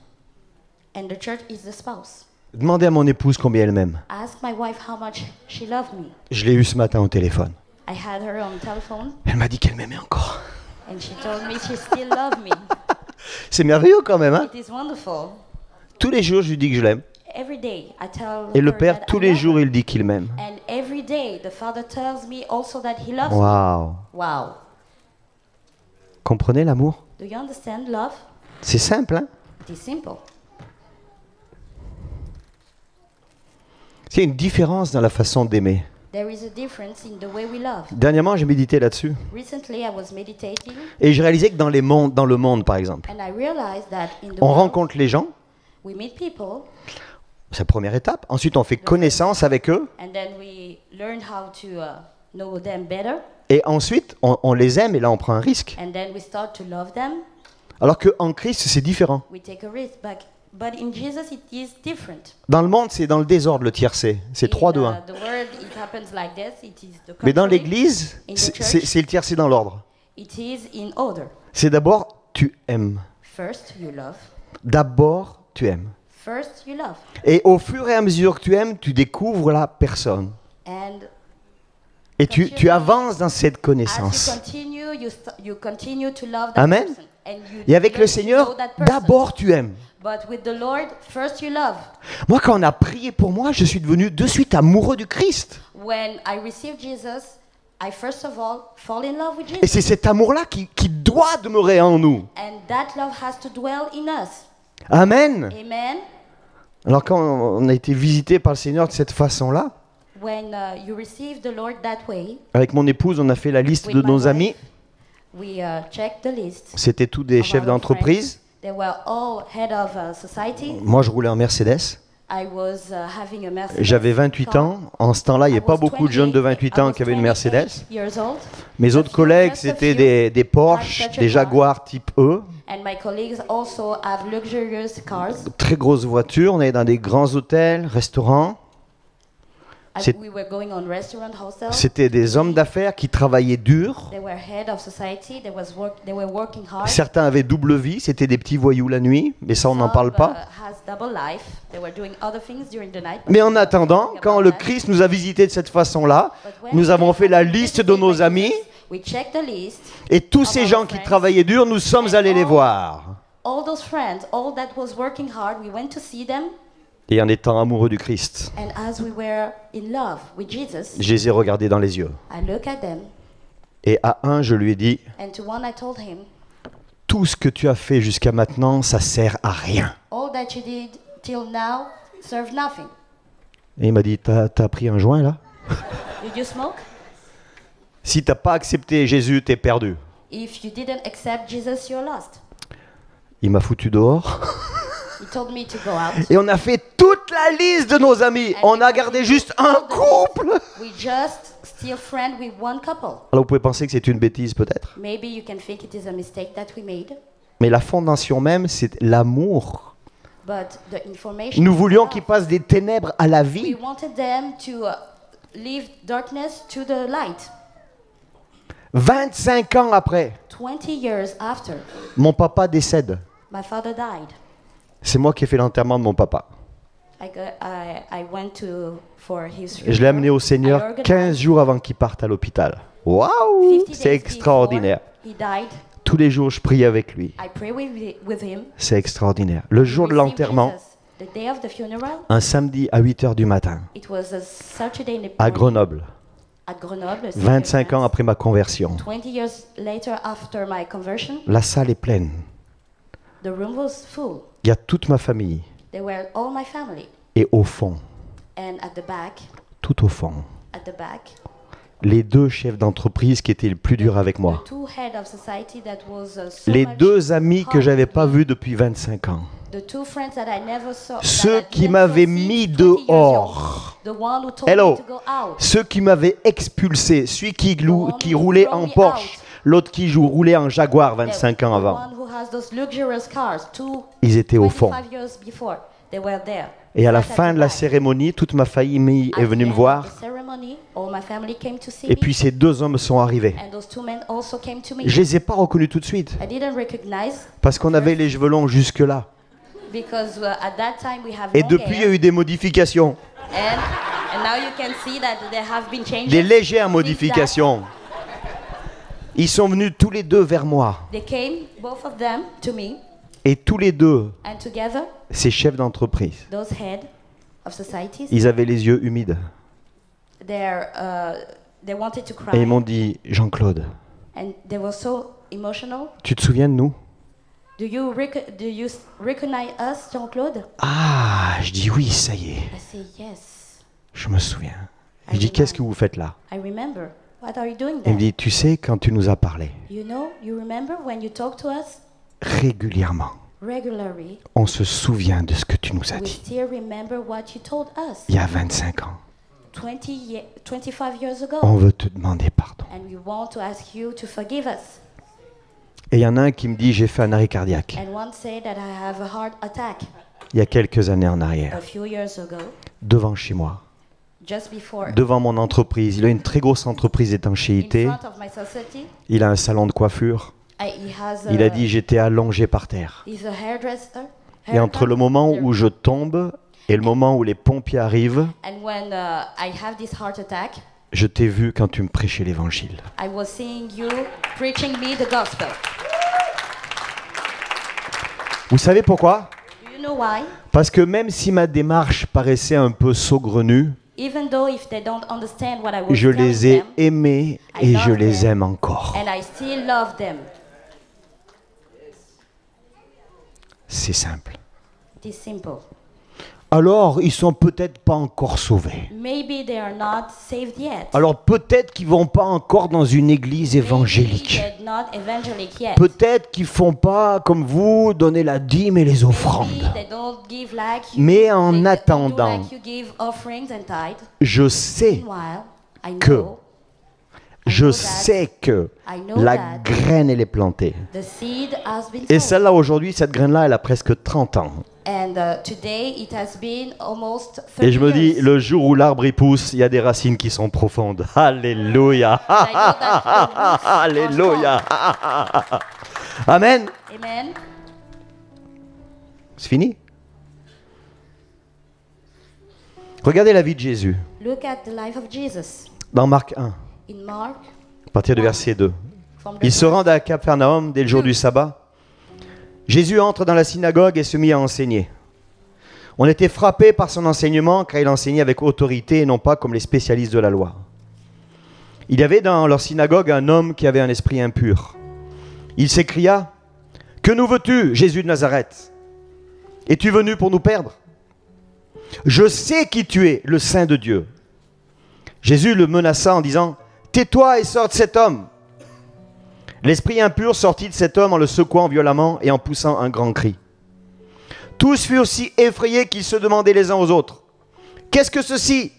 And the church is the spouse. Demandez à mon épouse combien elle m'aime. Ask my wife how much she loved me. Je l'ai eu ce matin au téléphone. I had her on the telephone Elle m'a dit qu'elle m'aimait encore. and she told me she still loved me. C'est merveilleux quand même, hein? It is wonderful. Tous les jours, je lui dis que je l'aime. Every day I tell Et le her Père, that tous I les love jours, her. il dit qu'il m'aime. And every day the Father tells me also that he loves me. Waouh! Wow. Comprenez l'amour? Do you understand love? C'est simple, hein? It is simple. C'est une différence dans la façon d'aimer. There is a difference in the way we love. Dernièrement, j'ai médité là-dessus. Recently I was meditating Et je réalisais que dans le monde, par exemple, and I realized that in the on world rencontre les gens, we meet people c'est la première étape. Ensuite, on fait connaissance avec eux. and then we learn how to know them better Et ensuite, on les aime et là, on prend un risque. and then we start to love them. Alors qu'en Christ, c'est différent. We take a risk, but in Jesus it is different. Dans le monde, c'est dans le désordre, le tiercé. C'est 3, 2, 1. The world it happens like this. It is the Mais dans contrary. l'Église, In the c'est church. c'est le tiercé dans l'ordre. It is in order. C'est d'abord, tu aimes. First you love. D'abord, tu aimes. First you love. Et au fur et à mesure que tu aimes, tu découvres la personne. And Et tu avances dans cette as you connaissance. continue, you continue to love that Amen. person. And you Et avec learn le to know Seigneur, that person. d'abord, tu aimes. But with the Lord, first you love. Moi, quand on a prié pour moi, je suis devenu de suite amoureux du Christ. When I received Jesus, I first of all fall in love with Et Jesus. c'est cet amour-là qui doit demeurer en nous. And that love has to dwell in us. Amen. Amen. Alors quand on a été visité par le Seigneur de cette façon-là, When you receive the Lord that way, avec mon épouse, on a fait la liste with de my nos wife, amis. we checked the list. C'était tous des of chefs our d'entreprise. friends. They were all head of society. Moi, je roulais en Mercedes. I was having a Mercedes. J'avais 28 car. ans. En ce temps-là, il n'y I avait pas was beaucoup de jeunes de 28 28 ans I qui avaient une was Mercedes. 28 years old. Mes autres few, collègues, just a c'était few des Porsche, had such a des car. Jaguars type E. And my colleagues also have luxurious cars. Très grosses voitures. On allait dans des grands hôtels, restaurants. And C'est- we were going on restaurant hostels. C'était des hommes d'affaires qui travaillaient dur. They were head of society. They were working hard. Certains avaient double vie. C'était des petits voyous la nuit. Mais ça, on n'en Some, parle pas. has double life. They were doing other things during the night. but Mais we en don't attendant, talk quand about le that. Christ nous a visités de cette façon-là, But when nous avons fait la we liste de nos amis we checked the list. et tous of ces our gens qui friends. travaillaient dur, nous sommes allés les voir. All those friends, all that was working hard, we went to see them. Et en étant amoureux du Christ, And as we were in love with Jesus, je les ai regardés dans les yeux. I looked at them. Et à un, je lui ai dit, And to one, I told him, tout ce que tu as fait jusqu'à maintenant, ça sert à rien. all that you did till now served nothing. Et il m'a dit, t'as pris un joint là? Did you smoke? Si t'as pas accepté Jésus, t'es perdu. If you didn't accept Jesus, you're lost. Il m'a foutu dehors. He told me to go out. Et on a fait toute la liste de nos amis. On a gardé juste un couple. We just still friend with one couple. Alors vous pouvez penser que c'est une bêtise peut-être. Maybe you can think it is a mistake that we made, Mais la fondation même, c'est l'amour. but the information. Nous is voulions love. qu'ils passent des ténèbres à la We vie. wanted them to leave darkness to the light. 25 ans après, 20 years after, mon papa décède. my father died. C'est moi qui ai fait l'enterrement de mon papa. I went for his Et je l'ai amené au funeral. I Seigneur organized 15 jours avant qu'il parte à l'hôpital. Waouh, 50 c'est days extraordinaire. before he died, Tous les jours, je prie avec lui. I pray with him. C'est extraordinaire. Le jour de Received l'enterrement, Jesus. The day of the funeral, un samedi à 8 h du matin, it was a Saturday in the à morning Grenoble, at Grenoble. 25 ans après ma conversion. 20 years later after my conversion, La salle est pleine. the room was full. Il y a toute ma famille. They were all my family. Et au fond, And at the back, tout au fond, les deux chefs d'entreprise qui étaient le plus durs avec moi. the two head of society that was so Les much deux amis que hard j'avais with pas me. vus depuis 25 ans. The two friends that I never saw, Ceux that I qui never m'avaient saw mis since 20 years ago. dehors. The one who told Hello. me to go out. Ceux qui m'avaient expulsé. Celui qui one who roulait threw en me Porsche. out. L'autre qui roulait en Jaguar The 25 ans avant. one who has those luxurious cars, Ils étaient au fond. 25 years before, they were there. Et à la Sat at fin the de la back. cérémonie, toute ma famille At est the venue me end of voir. the ceremony, all my family came to see Et me, puis ces deux hommes sont arrivés. and those two men also came to me. Je les ai pas reconnus tout de suite. I didn't recognize Parce qu'on avait les cheveux longs jusque-là. because at that time we have Et long depuis, il y a hair, eu des modifications. and now you can see that there have been changes. Des légères since modifications. Ils sont venus tous les deux vers moi. that. They came, both of them, to me, Et tous les deux, and together, ces chefs d'entreprise, those head of societies, ils avaient les yeux humides. they wanted to Et ils cry, m'ont dit, Jean-Claude, and they were so emotional. tu te souviens de nous? Do you recognize us, Jean-Claude? Ah, je dis oui, ça y est, I say yes. je me souviens. Je dis, qu'est-ce que vous faites là? I remember. What are you doing Il me there? dit, tu sais, quand tu nous as parlé, You know, you remember when you talk to us régulièrement, regularly, on se souvient de ce que tu nous as we dit, still remember what you told us il y a 25 ans. 25 years ago. On veut te demander pardon. And we want to ask you to forgive us. Et il y en a un qui me dit, j'ai fait un arrêt cardiaque, And one said that I have a heart attack il y a quelques années en arrière, a few years ago, devant chez moi, just before, devant mon entreprise. Il a une très grosse entreprise in d'étanchéité. front of my society. Il a un salon de coiffure. He has Il a dit, j'étais allongé par terre. he's a hairdresser. Et entre le moment où je tombe et le moment où les pompiers arrivent, And when I have this heart attack, je t'ai vu quand tu me prêchais l'évangile. I was seeing you preaching me the gospel. Vous savez pourquoi? Do you know why? Parce que même si ma démarche paraissait un peu saugrenue, Even though if they don't understand what I was je telling les ai them, aimés et je les aime encore. and I still love them. C'est simple. It is simple. Alors, ils sont peut-être pas encore sauvés. Maybe they are not saved yet. Alors peut-être qu'ils vont pas encore dans une église évangélique. Maybe they're not evangelic yet. Peut-être qu'ils font pas comme vous donner la dîme et les Maybe offrandes. they don't give like you. Mais en they don't do attendant, like you give offerings and tithe. je sais, Meanwhile, I que know, je sais que I know la that graine elle est plantée. the seed has been Et sown. celle-là aujourd'hui, cette graine-là, elle a presque 30 ans. And today it has been almost 30 Et je me dis, years. le jour où l'arbre y pousse, il y a des racines qui sont profondes. Alléluia. I know that the roots are Alléluia. Amen. strong. Amen. C'est fini. Regardez la vie de Jésus Look at the life of Jesus dans Marc 1, in Mark. à partir du verset 2. From the Ils se rendent à Capernaum dès le jour du sabbat. Jésus entre dans la synagogue et se mit à enseigner. On était frappé par son enseignement car il enseignait avec autorité et non pas comme les spécialistes de la loi. Il y avait dans leur synagogue un homme qui avait un esprit impur. Il s'écria, « Que nous veux-tu, Jésus de Nazareth? Es-tu venu pour nous perdre? Je sais qui tu es, le Saint de Dieu. » Jésus le menaça en disant, « Tais-toi et sors de cet homme. » L'esprit impur sortit de cet homme en le secouant violemment et en poussant un grand cri. Tous furent si effrayés qu'ils se demandaient les uns aux autres, « Qu'est-ce que ceci?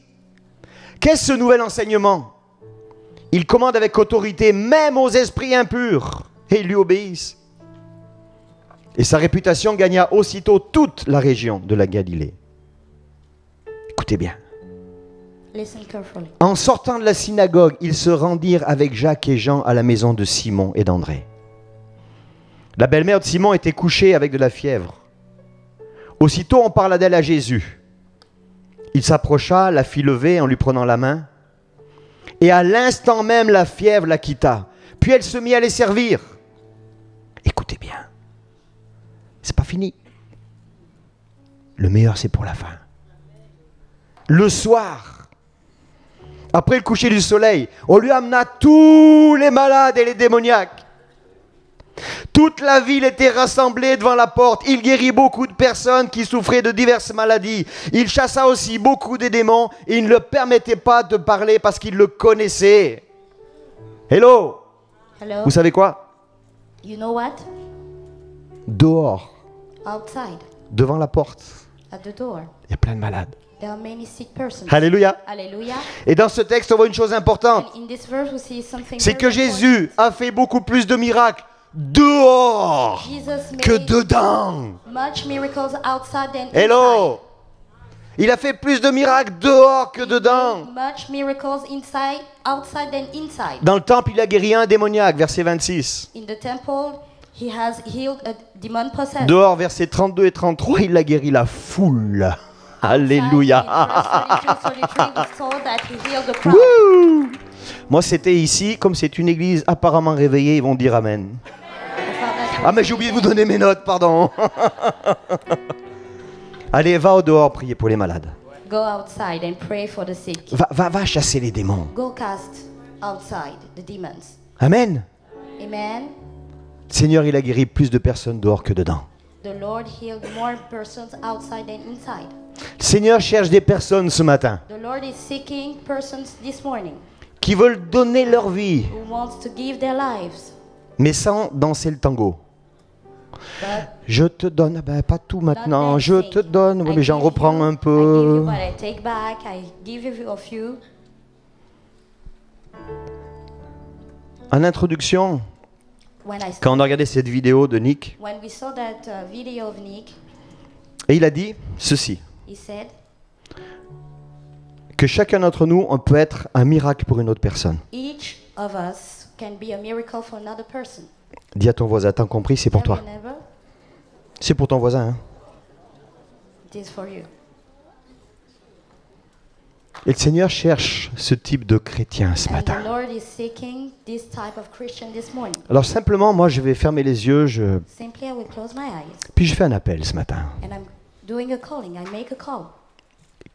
Qu'est-ce ce nouvel enseignement? Il commande avec autorité même aux esprits impurs et ils lui obéissent. » Et sa réputation gagna aussitôt toute la région de la Galilée. Écoutez bien. Listen carefully. En sortant de la synagogue, ils se rendirent avec Jacques et Jean à la maison de Simon et d'André. La belle-mère de Simon était couchée avec de la fièvre. Aussitôt, on parla d'elle à Jésus. Il s'approcha, la fit lever en lui prenant la main. Et à l'instant même, la fièvre la quitta. Puis elle se mit à les servir. Écoutez bien. C'est pas fini. Le meilleur, c'est pour la fin. Le soir, après le coucher du soleil, on lui amena tous les malades et les démoniaques. Toute la ville était rassemblée devant la porte. Il guérit beaucoup de personnes qui souffraient de diverses maladies. Il chassa aussi beaucoup de démons et il ne leur permettait pas de parler parce qu'il le connaissait. Hello! Hello? Vous savez quoi? You know what? Dehors, Outside, devant la porte, at the door, il y a plein de malades. there are many sick persons. Alléluia! Hallelujah. Et dans ce texte, on voit une chose importante. And in this verse we see something C'est very que Jésus a fait beaucoup plus de miracles dehors Jesus que made dedans. much miracles outside than Hello! Il a fait plus de miracles dehors que dedans. inside. Much miracles inside, outside than inside. Dans le temple, il a guéri un démoniaque, verset 26. In the temple, he has healed a demon possessed. Dehors, versets 32 et 33, il a guéri la foule. Alléluia. Wouh! Moi, c'était ici, comme c'est une église apparemment réveillée, ils vont dire Amen. Ah, mais j'ai oublié de vous donner mes notes, pardon. Allez, va au dehors prier pour les malades. Go outside and pray for the sick. Va chasser les démons. Go cast outside the demons. Amen. Amen. Seigneur, il a guéri plus de personnes dehors que dedans. The Lord healed more persons outside than inside. Le Seigneur cherche des personnes ce matin The Lord is seeking persons this morning qui veulent donner leur vie, who wants to give their lives. mais sans danser le tango. But Je te donne, ben, pas tout maintenant, not je dancing. te donne, oui, I mais j'en give reprends you, un I give peu. you what I take back. I give you a few. En introduction, When quand on a regardé cette vidéo de Nick, when we saw that video of Nick, et il a dit ceci, he said, que chacun d'entre nous, on peut être un miracle pour une autre personne. each of us can be a miracle for another person. Dis à ton voisin, t'as compris, c'est pour Tell toi. your neighbor, C'est pour ton voisin. Hein. it is for you. Et le Seigneur cherche ce type de chrétien ce And matin. the Lord is seeking this type of Christian this morning. Alors simplement, moi, je vais fermer les yeux, Simply, I will close my eyes puis je fais un appel ce matin. and I'm doing a calling. I make a call.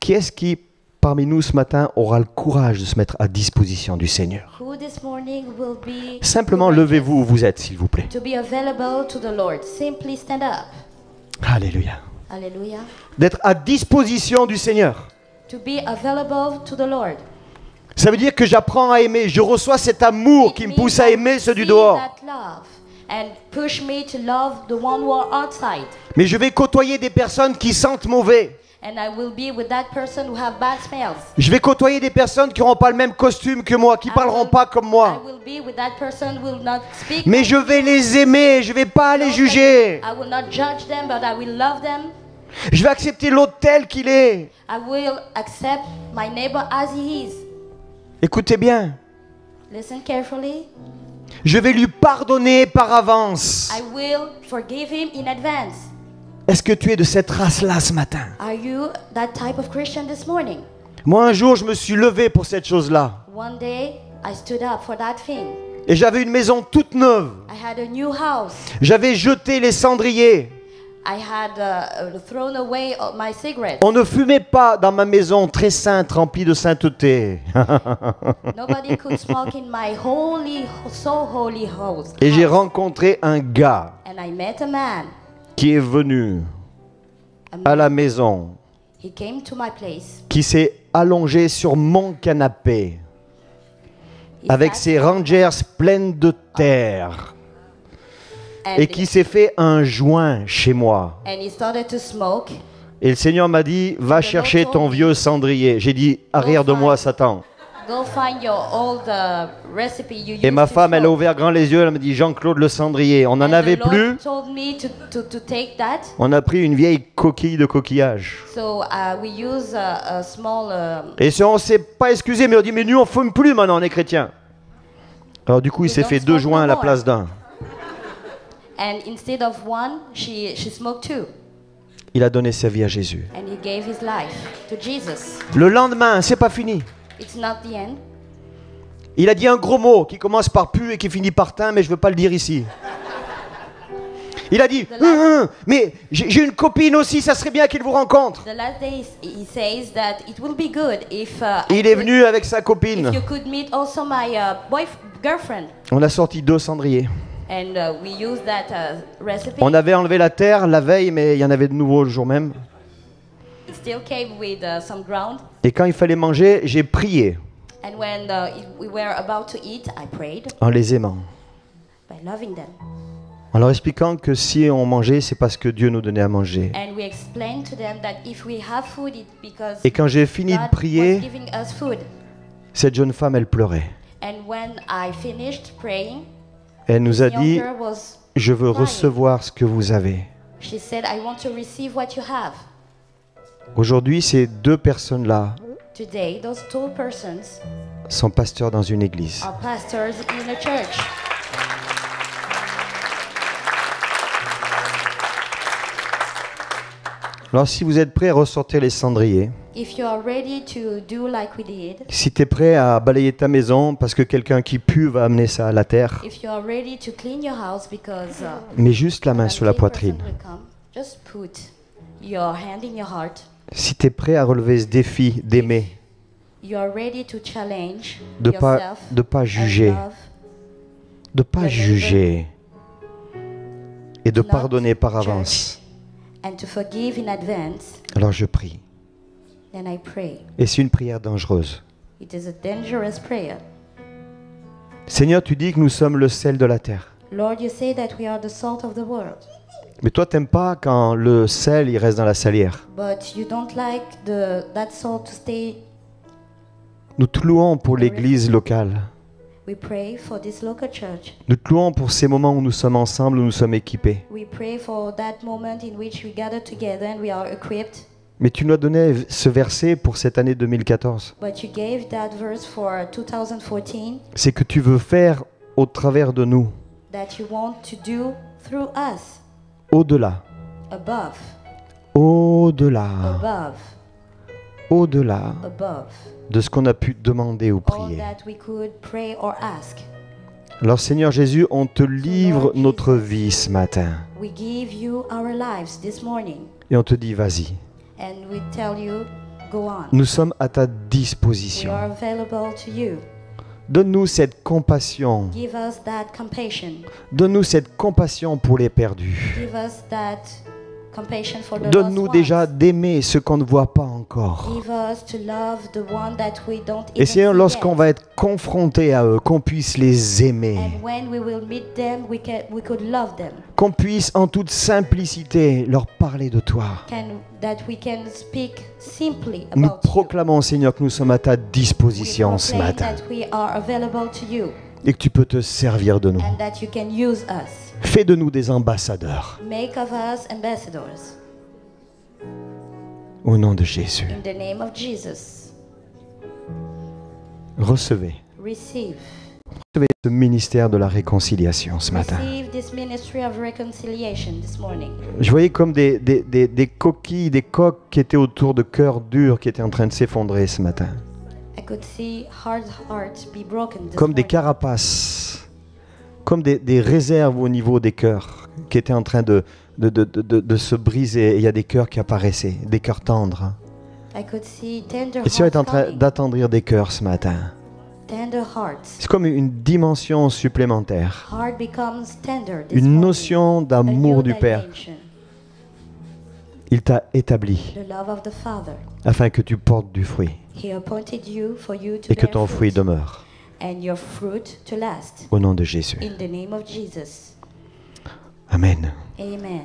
Qui est-ce qui, parmi nous ce matin, aura le courage de se mettre à disposition du Seigneur? Who this morning will be Simplement, courageous levez-vous où vous êtes, s'il vous plaît. to be available to the Lord. Simply stand up. Alléluia. Hallelujah. D'être à disposition du Seigneur. To be available to the Lord. Ça veut dire que j'apprends à aimer. Je reçois cet amour It qui me means pousse à I aimer ceux du see dehors. that love and push me to love the one who are outside. Mais je vais côtoyer des personnes qui sentent mauvais. And I will be with that person who have bad smells. Je vais côtoyer des personnes qui n'auront pas le même costume que moi, qui ne parleront pas comme I moi. will be with that person who will not speak. Mais je vais les aimer, je ne vais pas les juger. I will not judge them, but I will love them. Je vais accepter l'autre tel qu'il est. I will accept my neighbor as he is. Écoutez bien, Listen carefully. je vais lui pardonner par avance. I will forgive him in advance. Est-ce que tu es de cette race-là ce matin? Are you that type of Christian this morning? Moi, un jour, je me suis levé pour cette chose-là. One day, I stood up for that thing. Et j'avais une maison toute neuve. I had a new house. J'avais jeté les cendriers. I had thrown away my cigarettes. On ne fumait pas dans ma maison très sainte, remplie de sainteté. Nobody could smoke in my holy, so holy house. Et j'ai rencontré un gars And I met a man. qui est venu à la maison, He came to my place. qui s'est allongé sur mon canapé He avec sat ses rangers pleines de terre and, et qui s'est fait un joint chez moi. and he started to smoke. Et le Seigneur m'a dit, va chercher ton vieux cendrier. J'ai dit, arrière de moi, Satan. Go find your old recipe you used Et ma to femme, elle a smoke. ouvert grand les yeux, elle m'a dit, Jean-Claude le cendrier. On n'en And avait the Lord plus. told me to take that. On a pris une vieille coquille de coquillage. So we use a small. Et si on ne s'est pas excusé, mais on dit, mais nous, on ne fume plus maintenant, on est chrétiens. Alors du coup, il We s'est don't fait 2 smoke joints no à la more. place d'un. And instead of one, she smoked 2. Il a donné sa vie à Jésus. And he gave his life to Jesus. Le lendemain, c'est pas fini. It's not the end. Il a dit un gros mot qui commence par pu et qui finit par tin, mais je ne veux pas le dire ici. Il a dit, mais j'ai une copine aussi, ça serait bien qu'il vous rencontre. The last day he says that it will be good if Il est venu avec sa copine. if you could meet also my girlfriend. On a sorti 2 cendriers. And we use that recipe. On avait enlevé la terre la veille, mais il y en avait de nouveau le jour même. It still came with some ground. Et quand il fallait manger, j'ai prié And when we were about to eat, I prayed en les aimant. by loving them. En leur expliquant que si on mangeait, c'est parce que Dieu nous donnait à manger. And we explained to them that if we have food, it's because Et quand j'ai fini de God was prier, giving us food. cette jeune femme, elle pleurait. And when I finished praying, Elle nous a the young dit, girl was je veux crying. recevoir ce que vous avez. She said, I want to receive what you have. Aujourd'hui, ces 2 personnes-là Today, those 2 persons sont pasteurs dans une église. are pastors in a church. Alors si vous êtes prêts à ressortir les cendriers, If you are ready to do like we did, si tu es prêt à balayer ta maison parce que quelqu'un qui pue va amener ça à la terre, if you are ready to clean your house because mets juste la main an sur la unclean poitrine. person will come, just put your hand in your heart. Si tu es prêt à relever ce défi d'aimer, You are ready to challenge de yourself pas and juger, love, de pas juger et de Not pardonner par judge. avance. and to forgive in advance. Alors je prie. Then I pray. Et c'est une prière dangereuse. It is a dangerous prayer. Seigneur, tu dis que nous sommes le sel de la terre. Lord, you say that we are the salt of the world, Mais toi, t'aimes pas quand le sel il reste dans la salière. but you don't like that salt to stay. Nous te louons pour l'église locale. We pray for this local church. Nous te louons pour ces moments où nous sommes ensemble, où nous sommes équipés. We pray for that moment in which we gather together and we are equipped. Mais tu nous as donné ce verset pour cette année 2014. But you gave that verse for 2014 C'est que tu veux faire au travers de nous, that you want to do through us, au-delà, above, au-delà, above, au-delà above, de ce qu'on a pu demander ou all prier. that we could pray or ask. Alors Seigneur Jésus, on te livre notre vie ce matin. We give you our lives this morning Et on te dit, vas-y. and we tell you, go on. Nous sommes à ta We disposition. are available to you. Donne-nous cette compassion. Give us that compassion. Donne-nous cette compassion pour les perdus. Give us that compassion for the Donne-nous lost déjà ones. d'aimer ce qu'on ne voit pas encore. Give us to love the one that we don't Et even Seigneur, see lorsqu'on yet. va être confronté à eux, qu'on puisse les aimer. And when we will meet them, we could love them. Qu'on puisse en toute simplicité leur parler de toi. That we can speak simply Nous about you. proclamons, Seigneur, que nous sommes à ta We disposition ce proclaim matin that we are available to you et que tu peux te servir de nous. and that you can use us. Fais de nous des ambassadeurs. Make of us ambassadors. Au nom de Jésus. In the name of Jesus. Recevez. Receive. Recevez ce ministère de la réconciliation ce matin. Receive this ministry of reconciliation this morning. Je voyais comme des coquilles, des coques qui étaient autour de cœurs durs qui étaient en train de s'effondrer ce matin. I could see hard hearts be broken this Comme des morning. carapaces, comme des réserves au niveau des cœurs qui étaient en train de se briser. Et il y a des cœurs qui apparaissaient, des cœurs tendres. Hein. I could see tender Et le Seigneur est en hearts train coming. d'attendrir des cœurs ce matin. Tender hearts. C'est comme une dimension supplémentaire, Heart becomes tender this une morning. notion A d'amour new du Père. dimension. Il t'a établi The love of the Father. afin que tu portes du fruit He appointed you for you to et que bear ton fruit fruit demeure. and your fruit to last. Au nom de Jésus. In the name of Jesus. Amen. Amen.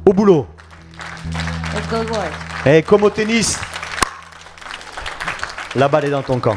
Au boulot. Let's go, Lord. Et comme au tennis, la balle est dans ton camp.